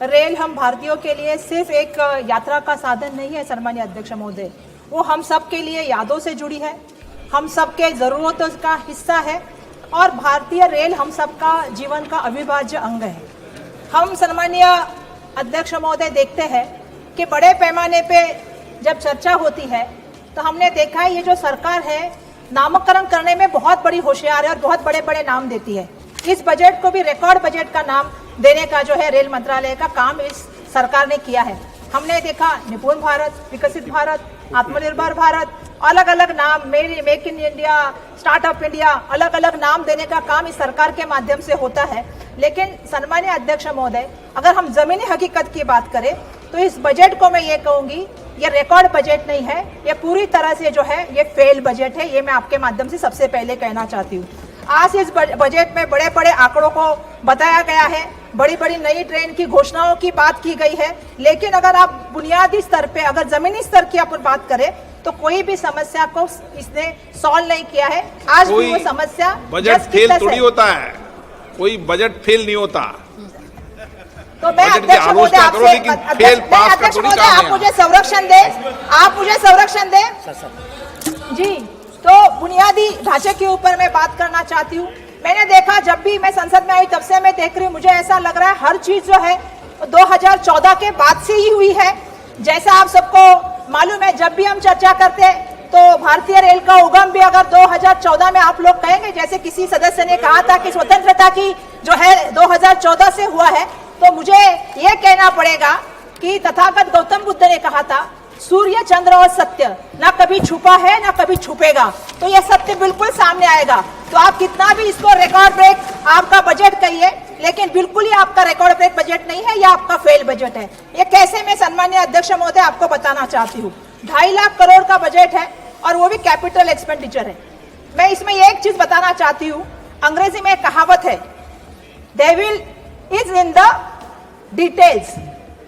Rail हम भारतीयों के लिए सिर्फ एक यात्रा का साधन नहीं है सम्मानीय अध्यक्ष महोदय, वो हम सब के लिए यादों से जुड़ी है, हम सब के ज़रूरतों का हिस्सा है और भारतीय रेल हम सब का जीवन का अविभाज्य अंग है। हम सम्मानीय अध्यक्ष महोदय देखते हैं कि बड़े पैमाने पे जब चर्चा होती है तो हमने देखा है ये जो सरकार है नामकरण करने में बहुत बड़ी होशियार है और बहुत बड़े बड़े नाम देती है। इस बजट को भी रिकॉर्ड बजट का नाम देने का जो है रेल मंत्रालय का काम इस सरकार ने किया है। हमने देखा निपुण भारत, विकसित भारत, आत्मनिर्भर भारत, अलग अलग नाम, make in India, startup India, अलग अलग नाम देने का काम इस सरकार के माध्यम से होता है। लेकिन सम्मानीय अध्यक्ष महोदय, अगर हम जमीनी हकीकत की बात करें तो इस बजट को मैं ये कहूंगी ये रिकॉर्ड बजट नहीं है, ये पूरी तरह से जो है ये फेल बजट है। ये मैं आपके माध्यम से सबसे पहले कहना चाहती हूँ। आज इस बजट में बड़े बड़े आंकड़ों को बताया गया है, बड़ी बड़ी नई ट्रेन की घोषणाओं की बात की गई है, लेकिन अगर आप बुनियादी स्तर पे अगर जमीनी स्तर की अपन बात करें तो कोई भी समस्या को इसने सॉल्व नहीं किया है। आज भी वो समस्या बजट फेल थोड़ी होता है, कोई बजट फेल नहीं होता। तो मैं अध्यक्ष महोदय आपसे आप मुझे संरक्षण दे, आप मुझे संरक्षण दे जी। तो बुनियादी ढांचे के ऊपर मैं बात करना चाहती हूँ। मैंने देखा जब भी मैं संसद में आई तब से मैं देख रही हूँ, मुझे ऐसा लग रहा है हर चीज जो है 2014 के बाद से ही हुई है। जैसा आप सबको मालूम है, जब भी हम चर्चा करते हैं तो भारतीय रेल का उगम भी अगर 2014 में आप लोग कहेंगे, जैसे किसी सदस्य ने कहा था कि स्वतंत्रता की जो है 2014 से हुआ है, तो मुझे ये कहना पड़ेगा कि तथागत गौतम बुद्ध ने कहा था सूर्य, चंद्र और सत्य ना कभी छुपा है ना कभी छुपेगा। तो ये सत्य बिल्कुल सामने आएगा। तो आप कितना भी इसको रिकॉर्ड ब्रेक आपका बजट कहिए, लेकिन बिल्कुल ही आपका रिकॉर्ड ब्रेक बजट नहीं है, यह आपका फेल बजट है। ये कैसे मैं सम्मानीय अध्यक्ष महोदय आपको बताना चाहती हूँ। 2.5 लाख करोड़ का बजट है और वो भी कैपिटल एक्सपेंडिचर है। मैं इसमें एक चीज बताना चाहती हूँ, अंग्रेजी में एक कहावत है, devil is in the details.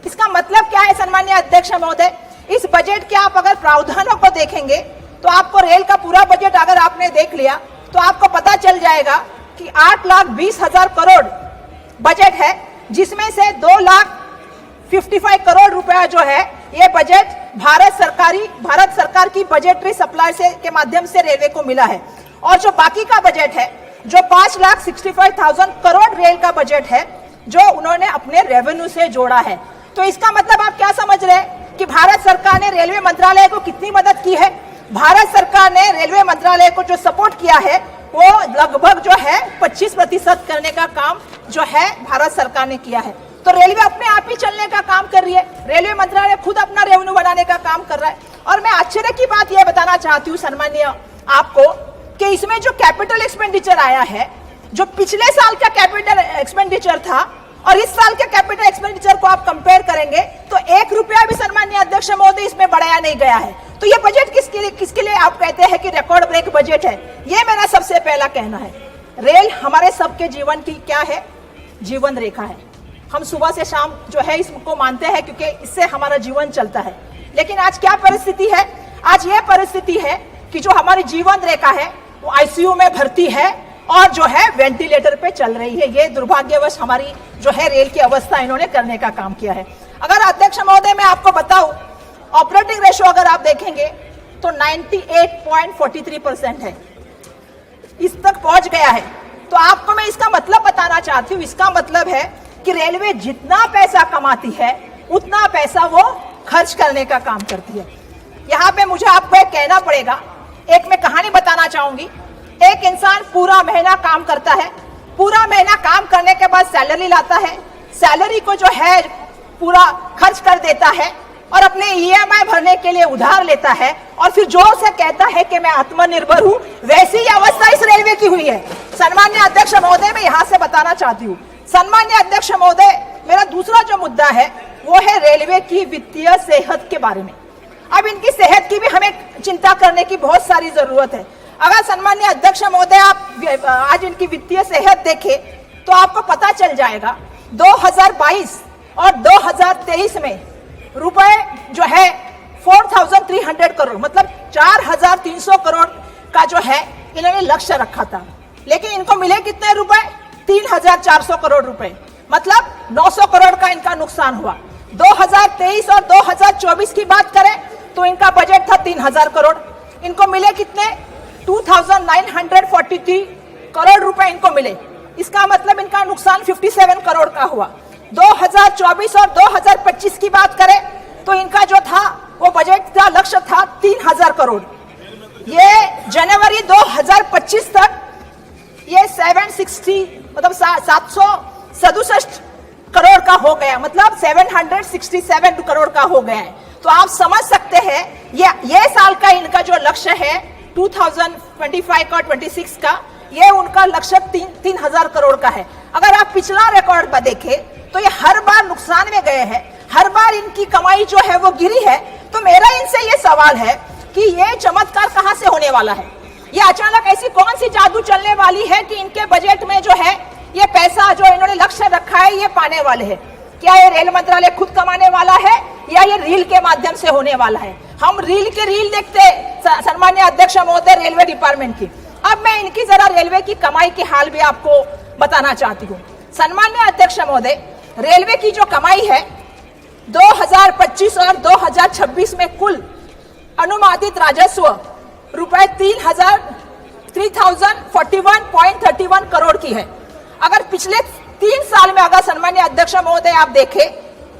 इसका मतलब क्या है सम्मानीय अध्यक्ष महोदय? इस बजट के आप अगर प्रावधानों को देखेंगे तो आपको रेल का पूरा बजट अगर आपने देख लिया तो आपको पता चल जाएगा कि 8,20,000 करोड़ बजट है, जिसमें से 2,55 करोड़ रुपया जो है ये बजट भारत सरकार की बजटरी सप्लाई से के माध्यम से रेलवे को मिला है। और जो बाकी का बजट है, जो 5,65,000 करोड़ रेल का बजट है, जो उन्होंने अपने रेवेन्यू से जोड़ा है। तो इसका मतलब आप क्या समझ रहे हैं कि भारत सरकार ने रेलवे मंत्रालय को कितनी मदद की है? भारत सरकार ने रेलवे मंत्रालय को जो सपोर्ट किया है वो लगभग जो है 25% करने का काम जो है भारत सरकार ने किया है। तो रेलवे अपने आप ही चलने का काम कर रही है, रेलवे मंत्रालय खुद अपना रेवेन्यू बढ़ाने का काम कर रहा है। और मैं आश्चर्य की बात यह बताना चाहती हूँ सम्मानीय आपको कि इसमें जो कैपिटल एक्सपेंडिचर आया है, जो पिछले साल का कैपिटल एक्सपेंडिचर था और इस साल के कैपिटल एक्सपेंडिचर को आप कंपेयर करेंगे तो 1 रुपया भी सम्मानीय अध्यक्ष महोदय इसमें बढ़ाया नहीं गया है। तो ये बजट किसके लिए आप कहते हैं कि रिकॉर्ड ब्रेक बजट है? ये मेरा सबसे पहला कहना है। रेल हमारे सबके जीवन की क्या है? जीवन रेखा है। हम सुबह से शाम जो है इसको मानते हैं क्योंकि इससे हमारा जीवन चलता है। लेकिन आज क्या परिस्थिति है? आज ये परिस्थिति है कि जो हमारी जीवन रेखा है वो आईसीयू में भर्ती है और जो है वेंटिलेटर पे चल रही है। ये दुर्भाग्यवश हमारी जो है रेल की अवस्था इन्होंने करने का काम किया है। अगर अध्यक्ष महोदय मैं आपको बताऊं, ऑपरेटिंग रेशो अगर आप देखेंगे तो 98.43% है, इस तक पहुंच गया है। तो आपको मैं इसका मतलब बताना चाहती हूँ, इसका मतलब है कि रेलवे जितना पैसा कमाती है उतना पैसा वो खर्च करने का काम करती है। यहाँ पे मुझे आपको एक कहना पड़ेगा, एक मैं कहानी बताना चाहूंगी। एक इंसान पूरा महीना काम करता है, पूरा महीना काम करने के बाद सैलरी लाता है, सैलरी को जो है पूरा खर्च कर देता है और अपने ईएमआई भरने के लिए उधार लेता है और फिर जोर से कहता है कि मैं आत्मनिर्भर हूं। वैसी ही अवस्था इस रेलवे की हुई है। सम्मानीय अध्यक्ष महोदय मैं यहां से बताना चाहती हूँ। सम्मानीय अध्यक्ष महोदय, मेरा दूसरा जो मुद्दा है वो है रेलवे की वित्तीय सेहत के बारे में। अब इनकी सेहत की भी हमें चिंता करने की बहुत सारी जरूरत है। अगर सम्मानीय अध्यक्ष महोदय आप आज इनकी वित्तीय सेहत देखें तो आपको पता चल जाएगा 2022 और 2023 में रुपए जो है 4,300 करोड़ मतलब 4,300 करोड़ का जो है इन्होंने लक्ष्य रखा था, लेकिन इनको मिले कितने रुपए? 3,400 करोड़ रुपए। मतलब 900 करोड़ का इनका नुकसान हुआ। 2023 और 2024 की बात करें तो इनका बजट था 3000 करोड़, इनको मिले कितने? 2943 करोड़ रुपए इनको मिले। इसका मतलब इनका नुकसान 57 करोड़ का हुआ। 2024 और 2025 की बात करें तो इनका जो था वो बजट का लक्ष्य था 3000 करोड़। ये जनवरी 2025 तक ये 760 मतलब 767 करोड़ का हो गया, मतलब 767 करोड़ का हो गया है। तो आप समझ सकते हैं ये साल का इनका जो लक्ष्य है 2025 का 26 का, ये उनका लक्ष्य 3000 करोड़ का है। अगर आप पिछला रिकॉर्ड पर देखें तो ये हर बार नुकसान में गए हैं, हर बार इनकी कमाई जो है वो गिरी है। तो मेरा इनसे ये सवाल है कि ये चमत्कार कहां से होने वाला है? ये अचानक ऐसी कौन सी जादू चलने वाली है कि इनके बजट में जो है ये पैसा जो इन्होंने लक्ष्य रखा है ये पाने वाले हैं? क्या ये रेल मंत्रालय खुद कमाने वाला है या ये रील के माध्यम से होने वाला है? हम रील के रील देखते सम्माननीय अध्यक्ष महोदय रेलवे डिपार्टमेंट की। अब मैं इनकी जरा रेलवे की कमाई के हाल भी आपको बताना चाहती हूँ। सम्माननीय अध्यक्ष महोदय, रेलवे की जो कमाई है 2025 और 2026 में कुल अनुमानित राजस्व रुपए 3041.31 करोड़ की है। अगर पिछले 3 साल में अगर सम्माननीय अध्यक्ष महोदय आप देखें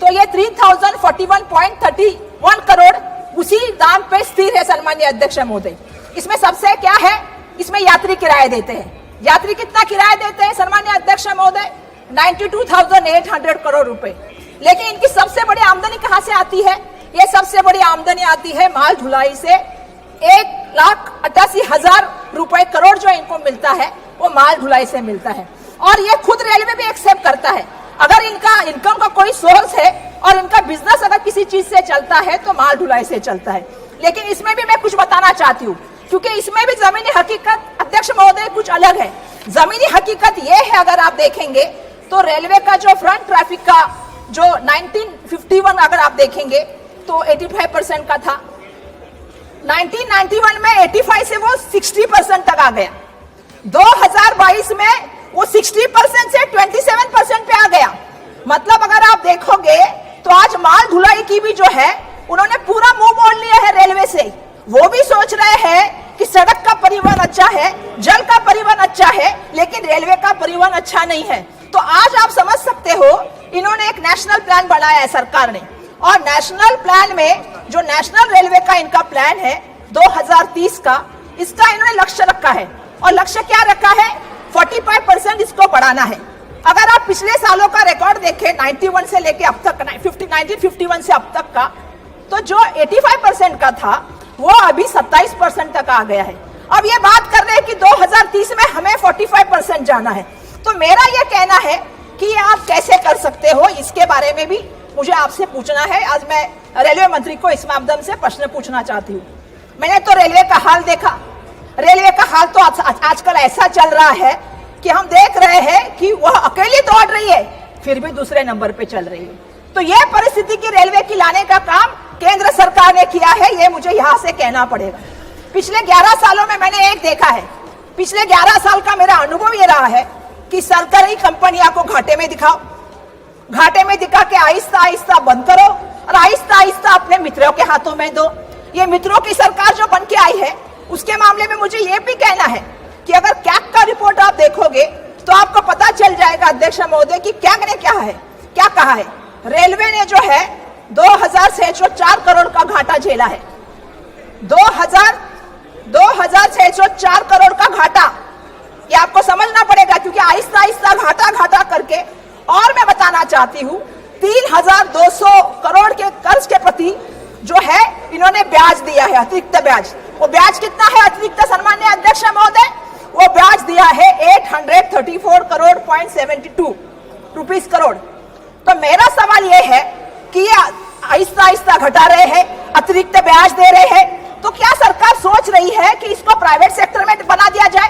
तो ये 3041.31 करोड़ उसी दाम पे स्थिर है सम्माननीय अध्यक्ष महोदय। इसमें सबसे क्या है, इसमें यात्री किराया देते हैं। यात्री कितना किराया देते हैं सम्माननीय अध्यक्ष महोदय? 92,800 करोड़ रुपए। लेकिन इनकी सबसे बड़ी आमदनी कहां से आती है? ये सबसे बड़ी आमदनी आती है माल ढुलाई से। 1,88,000 रुपए करोड़ जो इनको मिलता है वो माल ढुलाई से मिलता है। और ये खुद रेलवे भी एक्सेप्ट करता है, अगर इनका इनकम का कोई सोर्स है और इनका बिजनेस अगर किसी चीज से चलता है तो माल ढुलाई से चलता है। लेकिन इसमें भी मैं कुछ बताना चाहती हूँ, क्योंकि इसमें भी जमीनी हकीकत अध्यक्ष महोदय कुछ अलग है। जमीनी हकीकत ये है, अगर आप देखेंगे तो रेलवे का जो फ्रंट ट्रैफिक का जो 1951 अगर आप देखेंगे तो 85% का था। 1991 में 85 से वो 60% तक आ गया। 2022 में वो 60% से 27% पे आ गया। मतलब अगर आप देखोगे तो आज माल ढुलाई की भी जो है उन्होंने पूरा मुंह मोड़ लिया है रेलवे से। वो भी सोच रहे हैं कि सड़क का परिवहन अच्छा है, जल का परिवहन अच्छा है, लेकिन रेलवे का परिवहन अच्छा नहीं है। तो आज आप समझ सकते हो इन्होंने एक नेशनल प्लान बनाया है सरकार ने, और नेशनल प्लान में जो नेशनल रेलवे का इनका प्लान है 2030 का, इसका इन्होंने लक्ष्य रखा है। और लक्ष्य क्या रखा है? 45% इसको बढ़ाना है। अगर आप पिछले सालों का रिकॉर्ड देखें 91 से लेके अब तक 1951 से अब तक का, तो जो 85% का था वो अभी 27% तक आ गया है। अब ये बात कर रहे हैं कि 2030 में हमें 45% जाना है। तो मेरा ये कहना है कि आप कैसे कर सकते हो, इसके बारे में भी मुझे आपसे पूछना है। आज मैं रेलवे मंत्री को इस माध्यम से प्रश्न पूछना चाहती हूँ। मैंने तो रेलवे का हाल देखा। रेलवे का हाल तो आजकल ऐसा चल रहा है कि हम देख रहे हैं कि वह अकेली दौड़ रही है फिर भी दूसरे नंबर पे चल रही है। तो यह परिस्थिति की रेलवे की लाने का काम केंद्र सरकार ने किया है, ये मुझे यहां से कहना पड़ेगा। पिछले 11 सालों में मैंने एक देखा है, पिछले 11 साल का मेरा अनुभव ये रहा है कि सरकारी कंपनियां को घाटे में दिखाओ, घाटे में दिखा के आहिस्ता आहिस्ता बंद करो और आहिस्ता आहिस्ता अपने मित्रों के हाथों में दो। ये मित्रों की सरकार जो बन के आई है उसके मामले में मुझे ये भी कहना है कि अगर कैग का रिपोर्ट आप देखोगे तो आपको पता चल जाएगा अध्यक्ष महोदय कि कैग ने क्या कहा है। रेलवे ने जो है 2,604 करोड़ का घाटा झेला है। 2,604 करोड़ का घाटा, ये आपको समझना पड़ेगा, क्योंकि आहिस्ता आहिस्ता घाटा करके, और मैं बताना चाहती हूँ 3,200 करोड़ के कर्ज के प्रति जो है इन्होंने ब्याज दिया है, अतिरिक्त ब्याज। वो ब्याज कितना है अतिरिक्त सम्माननीय अध्यक्ष महोदय? वो ब्याज दिया है 834.72 करोड़। तो मेरा सवाल ये है कि ये आहिस्ता आहिस्ता घटा रहे हैं, अतिरिक्त ब्याज दे रहे हैं, तो क्या सरकार सोच रही है कि इसको प्राइवेट सेक्टर में बना दिया जाए?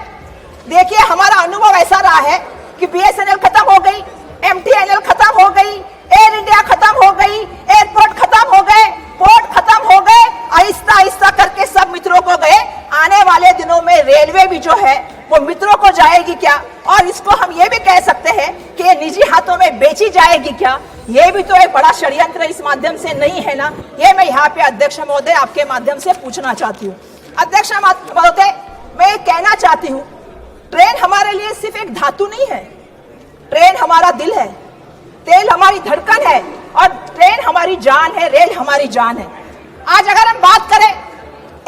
देखिए, हमारा अनुभव ऐसा रहा है कि BSNL खत्म हो गई, MTNL खत्म हो गई, एयर इंडिया खत्म हो गई, एयरपोर्ट खत्म हो गए, पोर्ट खत्म हो गए, आहिस्ता आहिस्ता करके सब मित्रों को गए। आने वाले दिनों में रेलवे भी जो है वो मित्रों को जाएगी क्या? और इसको हम ये भी कह सकते हैं कि ये निजी हाथों में बेची जाएगी क्या? ये भी तो एक बड़ा षड्यंत्र इस माध्यम से नहीं है ना? ये मैं यहाँ पे अध्यक्ष महोदय आपके माध्यम से पूछना चाहती हूँ। अध्यक्ष महोदय, मैं कहना चाहती हूँ, ट्रेन हमारे लिए सिर्फ एक धातु नहीं है, ट्रेन हमारा दिल है, तेल हमारी धड़कन है और ट्रेन हमारी जान है, रेल हमारी जान है। आज अगर हम बात करें,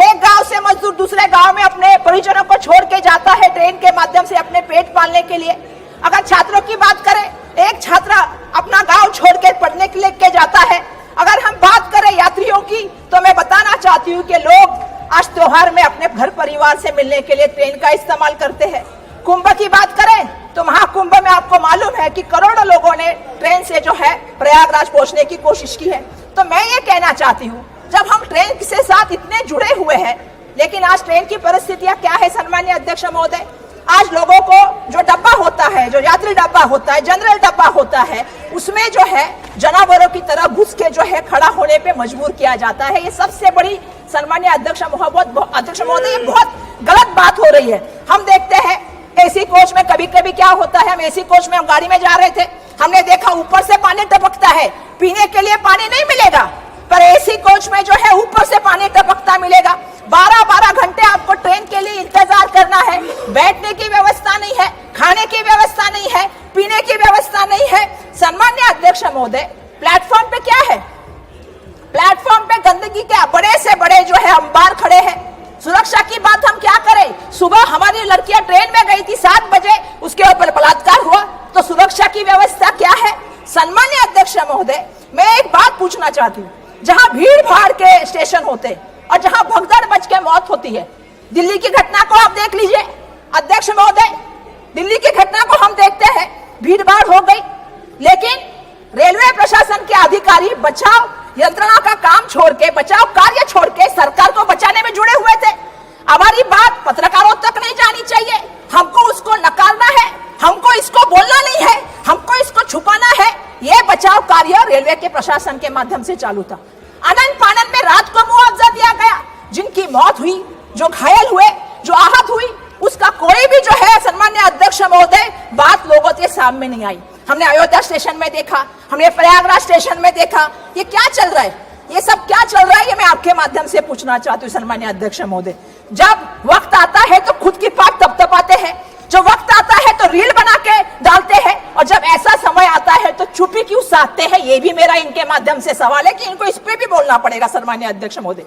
एक गांव से मजदूर दूसरे गांव में अपने परिजनों को छोड़ के जाता है ट्रेन के माध्यम से अपने पेट पालने के लिए। अगर छात्रों की बात करें, एक छात्र अपना गांव छोड़ के पढ़ने के लिए जाता है। अगर हम बात करें यात्रियों की, तो मैं बताना चाहती हूँ कि लोग आज त्योहार में अपने घर परिवार से मिलने के लिए ट्रेन का इस्तेमाल करते हैं। कुंभ की बात करें तो महाकुंभ में आपको मालूम है कि करोड़ों लोगों ने ट्रेन से जो है प्रयागराज पहुंचने की कोशिश की है। तो मैं ये कहना चाहती हूँ, जब हम ट्रेन के साथ इतने जुड़े हुए हैं, लेकिन आज ट्रेन की परिस्थितियां क्या है सन्मान्य अध्यक्ष महोदय? आज लोगों को जो डब्बा होता है, जो यात्री डब्बा होता है, जनरल डब्बा होता है, उसमें जो है जानवरों की तरह घुस के जो है खड़ा होने पे मजबूर किया जाता है। ये सबसे बड़ी सन्मान्य अध्यक्ष महोदय, ये बहुत गलत बात हो रही है। हम देखते हैं एसी कोच में कभी कभी क्या होता है, हम एसी कोच में हम गाड़ी में जा रहे थे, हमने देखा ऊपर से पानी टपकता है, पीने के लिए पानी नहीं मिलेगा, पर एसी कोच में जो है ऊपर से पानी टपकता मिलेगा। 12-12 घंटे आपको ट्रेन के लिए इंतजार करना है, बैठने की व्यवस्था नहीं है, खाने की व्यवस्था नहीं है, पीने की व्यवस्था नहीं है। सन्मान्य अध्यक्ष महोदय, प्लेटफॉर्म पे क्या है? प्लेटफॉर्म पे गंदगी के बड़े से बड़े जो है अंबार खड़े हैं। सुरक्षा की बात हम क्या करें? सुबह हमारी लड़कियां ट्रेन में गई थी 7 बजे, उसके ऊपर बलात्कार हुआ, तो सुरक्षा की व्यवस्था क्या है? सन्मान्य अध्यक्ष महोदय, मैं एक बात पूछना चाहती हूँ, जहां भीड़ भाड़ के स्टेशन होते और जहां भगदड़ मच के मौत होती है, दिल्ली की घटना को आप देख लीजिए अध्यक्ष महोदय, दिल्ली की घटना को हम देखते हैं, भीड़ भाड़ हो गई, लेकिन रेलवे प्रशासन के अधिकारी बचाव यंत्रणा का काम छोड़ के, बचाव कार्य छोड़ के सरकार को बचाने में जुड़े हुए थे। हमारी बात पत्रकारों तक नहीं जानी चाहिए, हमको उसको नकारना है, हमको इसको बोलना नहीं है, हमको इसको छुपाना है। यह बचाव कार्य रेलवे के प्रशासन के माध्यम से चालू था। आनन फानन में रात को मुआवजा दिया गया, जिनकी मौत हुई, जो घायल हुए, जो आहत हुई, उसका कोई भी जो है सन्मान्य अध्यक्ष महोदय बात लोगों के सामने नहीं आई। हमने अयोध्या स्टेशन में देखा, हमने प्रयागराज स्टेशन में देखा, ये क्या चल रहा है? ये सब क्या चल रहा है? ये मैं आपके माध्यम से पूछना चाहती हूँ सन्मान्य अध्यक्ष महोदय। जब वक्त आता है तो खुद की पाक तपतपाते हैं, जो वक्त आता है तो रील बना के डालते हैं, और जब ऐसा समय आता है तो चुप्पी क्यों साधते हैं? ये भी मेरा इनके माध्यम से सवाल है कि इनको इस पे भी बोलना पड़ेगा सन्मान्य अध्यक्ष महोदय।